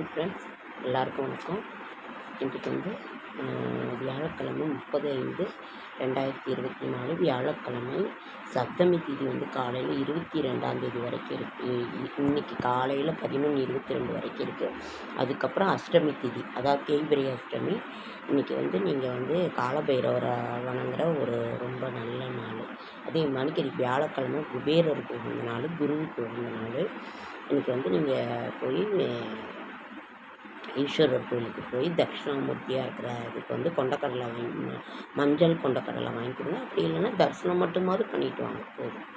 Hi friends, எல்லாருக்கும் வணக்கம். இன்றைக்கு வந்து வியாழக்கிழமை 30/5/2024 வியாழக்கிழமை. சப்தமி திதி வந்து காலையில் 22ஆம் தேதி வரைக்கும் இருக்குது. இன்றைக்கி காலையில் 11:22 வரைக்கும் இருக்குது. அதுக்கப்புறம் அஷ்டமி திதி, அதாவது தேய்பிரை அஷ்டமி. இன்றைக்கி வந்து நீங்கள் வந்து காலபைரவரை வணங்குற ஒரு ரொம்ப நல்ல நாள். அதே மாதிரி வியாழக்கிழமை குபேரருக்கு உகந்த நாள், குருவுக்கு உகந்த நாள். இன்றைக்கி வந்து நீங்கள் போய் ஈஸ்வரர் கோயிலுக்கு போய் தட்சிணாமூர்த்தியாக இருக்கிற இதுக்கு வந்து கொண்டக்கடலை மஞ்சள் கொண்டக்கடலை வாங்கிக்கோங்க. அப்படி இல்லைன்னா தரிசனம் மட்டுமாவது பண்ணிட்டு வாங்க போதும்.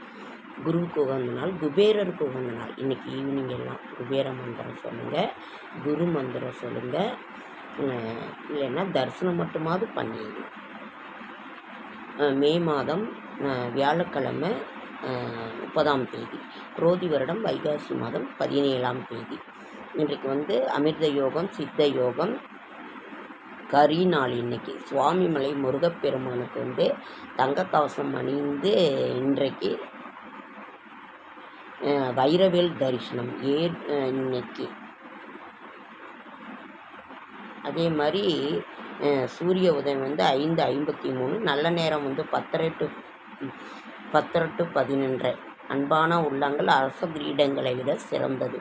குருவுக்கு உகந்த நாள், குபேரருக்கு உகந்த நாள். இன்றைக்கி ஈவினிங் எல்லாம் குபேர மந்திரம் சொல்லுங்கள், குரு மந்திரம் சொல்லுங்கள். இல்லைன்னா தரிசனம் மட்டுமாவது பண்ணிடுங்க. மே மாதம் வியாழக்கிழமை 30ஆம் தேதி, குரோதி வருடம் வைகாசி மாதம் 17ஆம் தேதி. இன்றைக்கு வந்து அமிர்த யோகம், சித்த யோகம், கரி நாள். இன்றைக்கி சுவாமிமலை முருகப்பெருமானுக்கு வந்து தங்க கவசம் அணிந்து இன்றைக்கு வைரவேல் தரிசனம் இன்னைக்கு. அதே மாதிரி சூரிய உதயம் வந்து 5:53. நல்ல நேரம் வந்து 10 to 11. அன்பான உள்ளங்கள் அரச கிரீடங்களை விட சிறந்தது.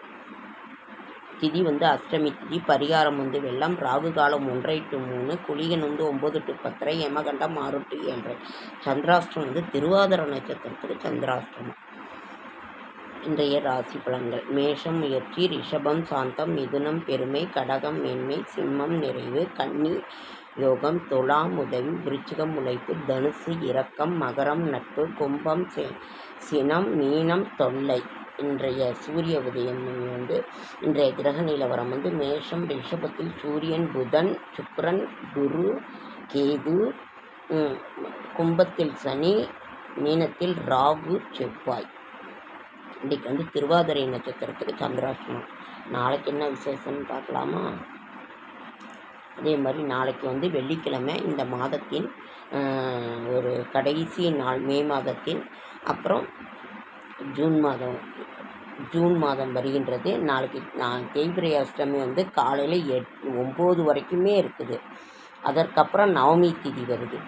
திதி வந்து அஷ்டமி திதி. பரிகாரம் வந்து வெள்ளம். ராகு காலம் 1 to 3. குளிகன் வந்து 9 to 10. யமகண்டம் 6 to 7. சந்திராஷ்டிரம் வந்து திருவாதிரை நட்சத்திரத்துக்கு சந்திராஷ்டிரமம். இன்றைய ராசி பலன்கள்: மேஷம் முயற்சி, ரிஷபம் சாந்தம், மிதுனம் பெருமை, கடகம் மேன்மை, சிம்மம் நிறைவு, கன்னி யோகம், துலாம் உதவி, விருச்சிகம் உழைப்பு, தனுசு இரக்கம், மகரம் நட்பு, கும்பம் சினம், மீனம் தொல்லை. இன்றைய சூரிய உதயம் வந்து இன்றைய கிரக நிலவரம் வந்து மேஷம் ரிஷபத்தில் சூரியன், புதன், சுக்கிரன், குரு, கேது, கும்பத்தில் சனி, மீனத்தில் ராகு, செவ்வாய். இன்றைக்கு வந்து திருவாதிரை நட்சத்திரத்துக்கு சந்திராஷ்டமம். நாளைக்கு என்ன விசேஷம்னு பார்க்கலாமா? அதே மாதிரி நாளைக்கு வந்து வெள்ளிக்கிழமை, இந்த மாதத்தின் ஒரு கடைசி நாள், மே மாதத்தின். அப்புறம் ஜூன் மாதம் வருகின்றது. நாளைக்கு தேய்பிரை அஷ்டமி வந்து காலையில் 9 வரைக்குமே இருக்குது. அதற்கப்புறம் நவமி திதி வருது.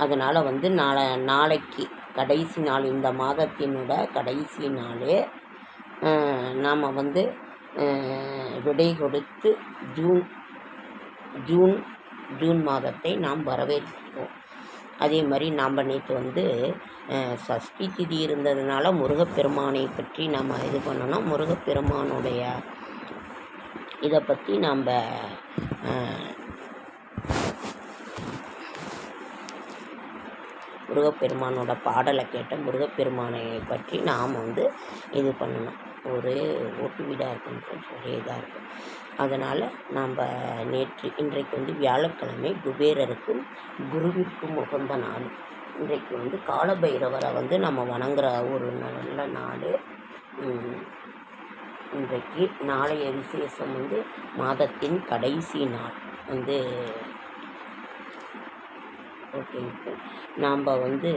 அதனால் வந்து நாளைக்கு கடைசி நாள், இந்த மாதத்தினோட கடைசி நாள். நாம் வந்து விடை கொடுத்து ஜூன் மாதத்தை நாம் வரவேற்போம். அதே மாதிரி நாம் நேற்று வந்து சஷ்டி திதி இருந்ததுனால முருகப்பெருமானை பற்றி நம்ம இது பண்ணணும். முருகப்பெருமானுடைய இதை பற்றி நம்ம முருகப்பெருமானோட பாடலை கேட்ட முருகப்பெருமானை பற்றி நாம் வந்து இது பண்ணணும். ஒரு ஓட்டு வீடாக இருக்கும், ஒரே இதாக இருக்கும். அதனால் நாம் இன்றைக்கு வந்து வியாழக்கிழமை, குபேரருக்கும் குருவிற்கும் உகந்த நாள். இன்றைக்கு வந்து காலபைரவரை வந்து நம்ம வணங்குற ஒரு நல்ல நாள். இன்றைக்கு நாளைய விசேஷம் வந்து மாதத்தின் கடைசி நாள் வந்து ஓகே. நாம் வந்து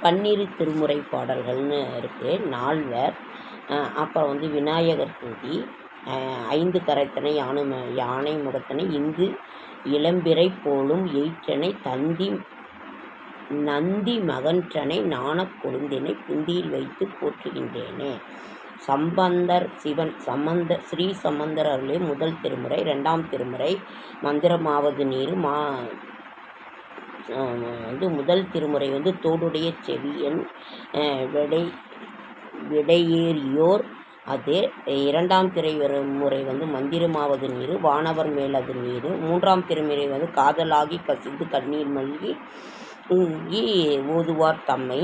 பன்னிரு திருமுறை பாடல்கள்னு இருக்குது, நால்வர். அப்புறம் வந்து விநாயகர் துதி, 5 கரைத்தனை யானை முகத்தனை, இங்கு இளம்பிறை போலும் எயிற்றனை, நந்தி மகன்றனை, நாணக் கொழுந்தினை புந்தியில் வைத்து போற்றுகின்றேனே. ஸ்ரீ சம்பந்தர் அருளே முதல் திருமுறை. 2ஆம் திருமுறை மந்திரமாவது நீர். வந்து முதல் திருமுறை வந்து தோடுடைய செவியன் விடையேறியோர் அது. 2ஆம் திருமுறை வந்து மந்திரமாவது நீர், வானவர் மேலது நீர். 3ஆம் திருமுறை வந்து காதலாகி கசிந்து கண்ணீர் மல்கி ஓதுவார் தம்மை.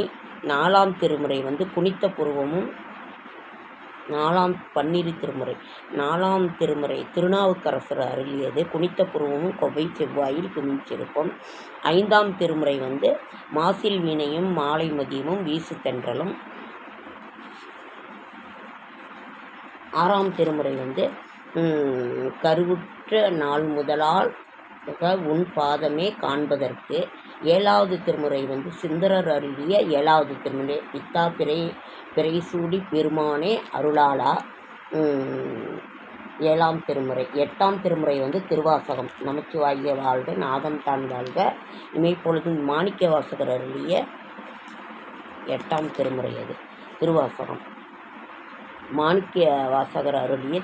4ஆம் திருமுறை வந்து குனித்த புருவமும். 4ஆம் திருமுறை 4ஆம் திருமுறை திருநாவுக்கரசர் அருளியது. குனித்த புருவமும் கொவ்வை செவ்வாயில் குமிச்சிருப்போம். 5ஆம் திருமுறை வந்து மாசில் வீணையும் மாலை மதியமும் வீசு தென்றலும். 6ஆம் திருமுறை வந்து கருவுற்ற நாள் முதலால் உன் பாதமே காண்பதற்கு. 7வது திருமுறை வந்து சுந்தரர் அருளிய 7வது திருமுறை பித்தா பிறைசூடி பெருமானே அருளாளா. 7ஆம் திருமுறை. 8ஆம் திருமுறை வந்து திருவாசகம். நமச்சிவாய வாழ்க, நாதம் தான் வாழ்க. இமைப்பொழுதும் மாணிக்க வாசகர் அருளிய 8ஆம் திருமுறை அது திருவாசகம். மாணிக்க வாசகர் அருளிய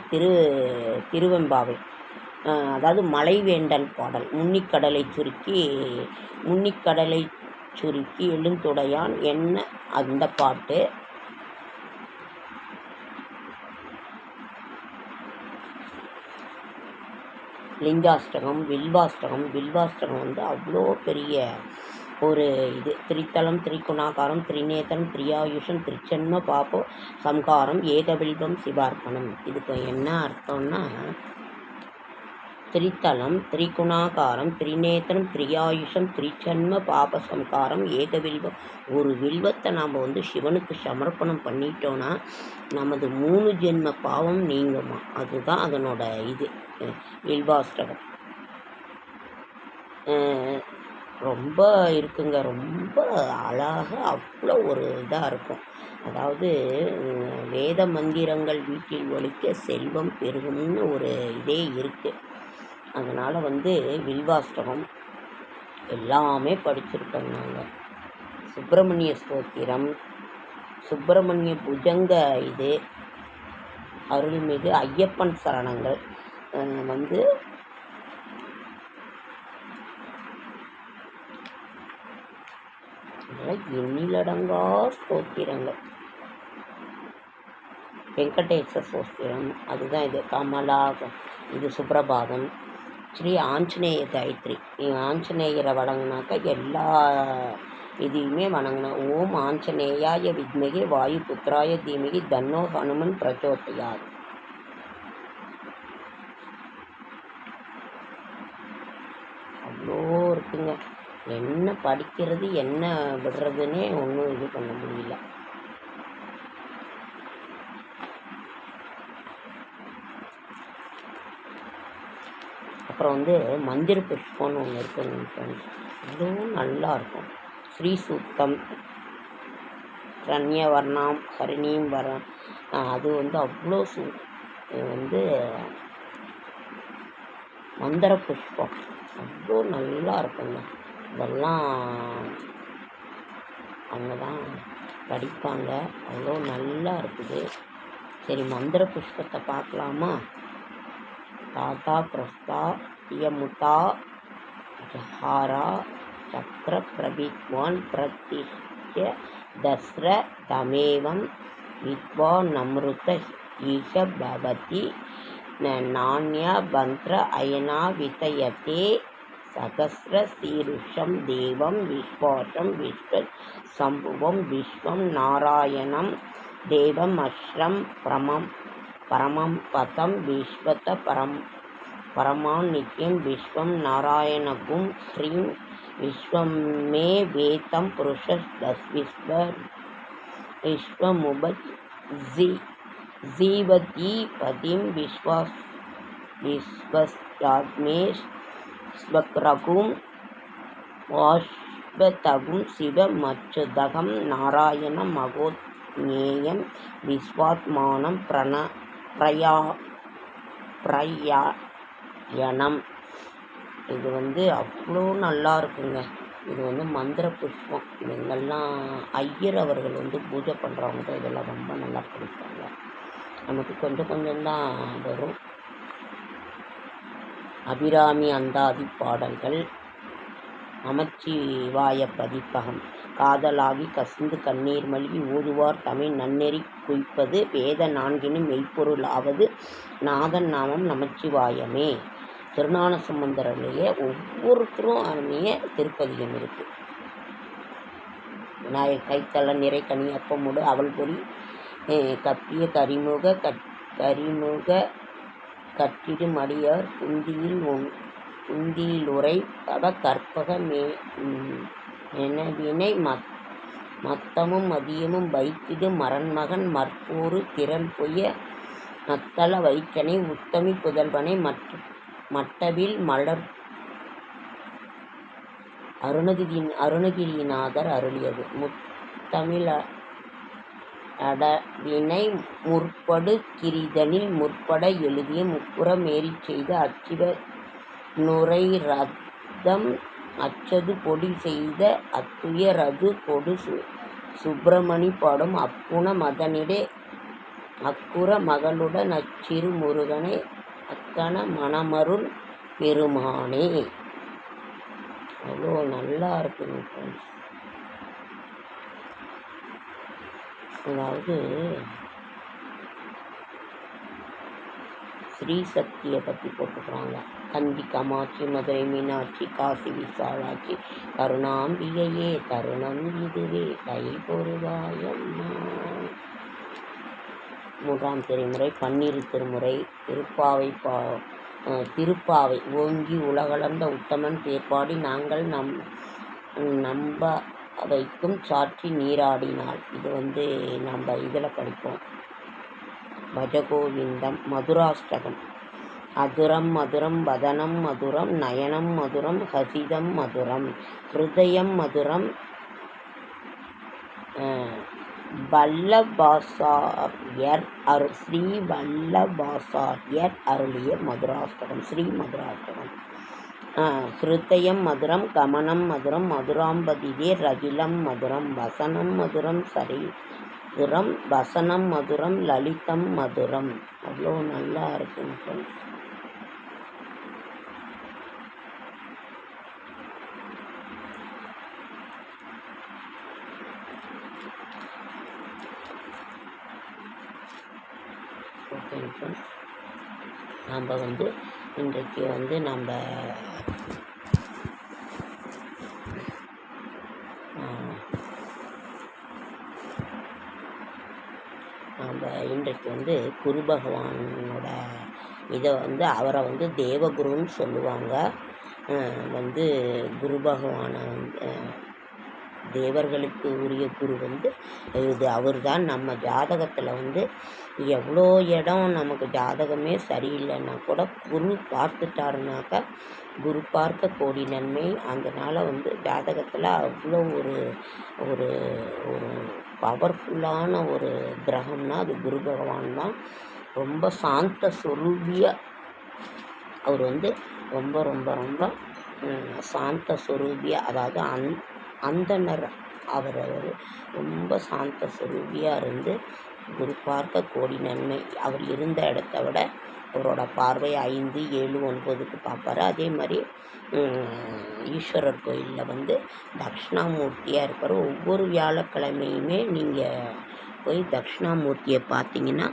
திருவெம்பாவை, அதாவது மலைவேண்டல் பாடல். முன்னிக்கடலை சுருக்கி எழுந்துடையான் என்ன அந்த பாட்டு. லிங்காஷ்டகம், வில்வாஷ்டகம் வந்து அவ்வளோ பெரிய ஒரு இது. திரித்தலம், திரிகுணாகாரம், திரிநேத்திரம், திரியாயுஷம், திருச்சென்ம பாபோ சம்ஹாரம், ஏகபில்பம் சிவார்ப்பணம். இதுக்கு என்ன அர்த்தம்னா, திரித்தலம், திரிகுணாகாரம், திரிநேத்திரம், திரியாயுஷம், திரிச்சன்ம பாப சம்ஹாரம், ஏகவில்வம். ஒரு வில்வத்தை நாம் வந்து சிவனுக்கு சமர்ப்பணம் பண்ணிட்டோன்னா நமது 3 ஜென்ம பாவம் நீங்குமா. அதுதான் அதனோட இது வில்வாஷ்டகம். ரொம்ப இருக்குங்க, ரொம்ப அழகாக அவ்வளோ ஒரு இதாக இருக்கும். அதாவது வேத மந்திரங்கள் வீட்டில் ஒலிக்க செல்வம் பெருகும்னு ஒரு இதே இருக்குது. அதனால் வந்து வில்வாஷ்டகம் எல்லாமே படிச்சிருக்கோம் நாங்கள். சுப்பிரமணிய ஸ்தோத்திரம், சுப்பிரமணிய புஜங்க இது, அருள்மிகு ஐயப்பன் சரணங்கள் வந்து எண்ணிலடங்கா ஸ்தோத்திரங்கள். வெங்கடேச ஸ்தோத்திரம் அதுதான் இது. கமலா இது சுப்ரபாதம். ஸ்ரீ ஆஞ்சநேய காயத்ரி. ஆஞ்சநேயரை வணங்கினாக்கா எல்லா இதையுமே வணங்கினோம். ஓம் ஆஞ்சநேயாய வித்மகே வாயு புத்திராய தீமகி தன்னோ ஹனுமன் பிரச்சோதயாத். அவ்வளோ இருக்குங்க. என்ன படிக்கிறது என்ன விடுறதுன்னே ஒன்றும் இது பண்ண முடியல. அப்புறம் வந்து மந்திர புஷ்பம்னு ஒன்று இருக்குங்க, அதுவும் நல்லா இருக்கும். ஸ்ரீ சூக்தம், ரண்யவர்ணம், ஹரிணீம் வரம், அது வந்து அவ்வளோ வந்து மந்திர புஷ்பம் அவ்வளோ நல்லா இருக்குங்க. இதெல்லாம் அவங்க தான் படிப்பாங்க, அவ்வளோ நல்லா இருக்குது. சரி, மந்திர புஷ்பத்தை பார்க்கலாமா? தாத்தா பிரஸ்தா தியமுதா ஜஹாரா சக்கர பிரபித்வான் பிரதிஷ்ய தஸ்ர தமேவம் வித்வா நம்ருத ஈஷ பவதி நான்யா பந்த்ர அயனா விதயதே சகஸ்ர சீருஷம் தேவம் விஸ்வாசம் விஸ்வ சம்புவம் விஸ்வம் நாராயணம் தேவம் அஸ்ரம் பரமம் பதம் விஸ்வத பரமான் நித்யம் விஸ்வம் நாராயணகும் ஸ்ரீம் விஸ்வமே வேதம் புருஷஸ் தஸ் விஸ்வமுபத் ஜீவதி பதிம் விஸ்வஸ்யாத்மே ஸ்வக்ரகும் வாஷ்வதகும் சிவமச்சுதகம் நாராயண மகோத்ஞேயம் விஸ்வாத்மானம் பிரயாணம். இது வந்து அவ்வளோ நல்லா இருக்குங்க. இது வந்து மந்திர புஷ்பம். இவங்கெல்லாம் ஐயர் அவர்கள் வந்து பூஜை பண்ணுறவங்க தான் இதெல்லாம் ரொம்ப நல்லா படிப்பாங்க. நமக்கு கொஞ்சம் கொஞ்சம்தான் வரும். அபிராமி அந்தாதி பாடல்கள். நமச்சிவாய பதிப்பகம். காதலாகி கசிந்து கண்ணீர் மல்கி ஓதுவார் தமிழ் நன்னெறி குய்ப்பது வேத 4 மெய்ப்பொருள் ஆவது நாதன் நாமம் நமச்சிவாயமே. திருஞான சம்பந்தரிலேயே ஒவ்வொருத்தரும் அருமைய திருப்பதிகம் இருக்குது. விநாயக கைத்தல நிறை கனி அப்பமுடு அவள் பொறி கப்பிய கரிமுக கட்டிடு மடியார் குந்தியில் உரை தவ கற்பக மெனவினை மத்தமும் மதியமும் வைத்திடு மரண்மகன் மற்போரு திறன் பொய்ய நத்தள வைக்கனை உத்தமி புதல்வனை மட்டவில் மலர் அருணகிரிநாதர் அருளியது. முத்தமிழ் அடவினை முற்படு கிரிதனில் முற்பட எழுதிய முப்புற மேறிச் செய்த அச்சிவ நுரைரதம் அச்சது பொடி செய்த அத்துய ரது கொடு சுப்பிரமணி பாடும் அப்புன மதனிடை அக்குற மகளுடன் அச்சிறு முருகனை அக்கண மணமருள் பெருமானே. அவ்வளோ நல்லா இருக்குங்க ஃப்ரெண்ட்ஸ். அதாவது ஸ்ரீ சக்தியை பற்றி போட்டுக்கிறாங்க. கஞ்சி காமாட்சி, மதுரை மீனாட்சி, காசி விசாலாட்சி, கருணாம்பிகையே தருணம் இதுவே கை பொருவாயம்மா. 3ஆம் திருமுறை, 12 திருமுறை, திருப்பாவை ஓங்கி உலகளந்த உத்தமன் பேர்பாடி நாங்கள் நம்ப வைக்கும் சாற்றி நீராடினாள். இது நம்ம இதில் படிப்போம். பஜகோவிந்தம். மதுராஷ்டகம். அதுரம் மதுரம் வதனம் மதுரம் நயனம் மதுரம் ஹசிதம் மதுரம் ஹிருதயம் மதுரம். வல்லபாசாரியர் ஸ்ரீ வல்லபாசாரியர் அருளிய மதுராஷ்டகம். ஸ்ரீ மதுராஷ்டகம். ஹிருதயம் மதுரம் கமனம் மதுரம் மதுராம்பதியே ரகிலம் மதுரம் வசனம் மதுரம் சரிதுரம் வசனம் மதுரம் லலிதம் மதுரம். அவ்வளோ நல்லா இருக்குங்க ஃப்ரெண்ட்ஸ். ஓகேங்க ஃப்ரெண்ட்ஸ், நம்ம இன்றைக்கு நம்ம இன்றைக்கு குரு பகவானோட இதை அவரை தேவகுருன்னு சொல்லுவாங்க. குரு பகவானை தேவர்களுக்கு உரிய குரு இது அவர் தான். நம்ம ஜாதகத்தில் எவ்வளோ இடம் நமக்கு ஜாதகமே சரியில்லைன்னா கூட குரு பார்த்துட்டாருனாக்கா குரு பார்க்க கோடி நன்மை. அதனால் ஜாதகத்தில் அவ்வளோ ஒரு ஒரு ஒரு பவர்ஃபுல்லான ஒரு கிரகம்னா அது குரு பகவான் தான். ரொம்ப சாந்த சொரூபியாக அவர் ரொம்ப ரொம்ப ரொம்ப சாந்த சொரூபியாக, அதாவது அந்தனர் அவர் ரொம்ப சாந்த சொரூபியாக இருந்து குரு பார்க்க கோடி நன்மை. அவர் இருந்த இடத்த விட அவரோட பார்வை 5, 7, 9க்கு பார்ப்பார். அதே மாதிரி ஈஸ்வரர் கோயிலில் தட்சிணாமூர்த்தியாக இருப்பார். ஒவ்வொரு வியாழக்கிழமையுமே நீங்கள் போய் தட்சிணாமூர்த்தியை பார்த்தீங்கன்னா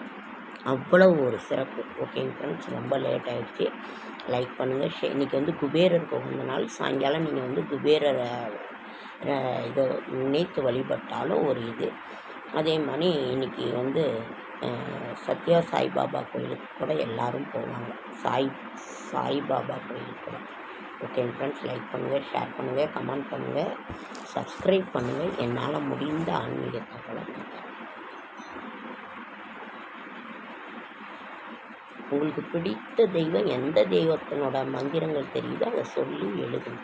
அவ்வளோ ஒரு சிறப்பு. ஓகேங்க ஃப்ரெண்ட்ஸ், ரொம்ப லேட் ஆகிடுச்சு. லைக் பண்ணுங்கள். இன்றைக்கி குபேரருக்கு உகந்த நாள். சாயங்காலம் நீங்கள் குபேரரை இதை நினைத்து வழிபட்டாலும் ஒரு இது. அதே மாதிரி இன்றைக்கி சத்யா சாய்பாபா கோயிலுக்கு கூட எல்லோரும் போவாங்க. சாய்பாபா கோயிலுக்கு கூட. ஓகே ஃப்ரெண்ட்ஸ், லைக் பண்ணுங்கள், ஷேர் பண்ணுங்கள், கமெண்ட் பண்ணுங்கள், சப்ஸ்கிரைப் பண்ணுங்கள். என்னால் முடிந்த ஆன்மீக தகவலை உங்களுக்கு பிடித்த தெய்வம் எந்த தெய்வத்தினோட மந்திரங்கள் தெரியுதோ அதை சொல்லி எழுதுங்க.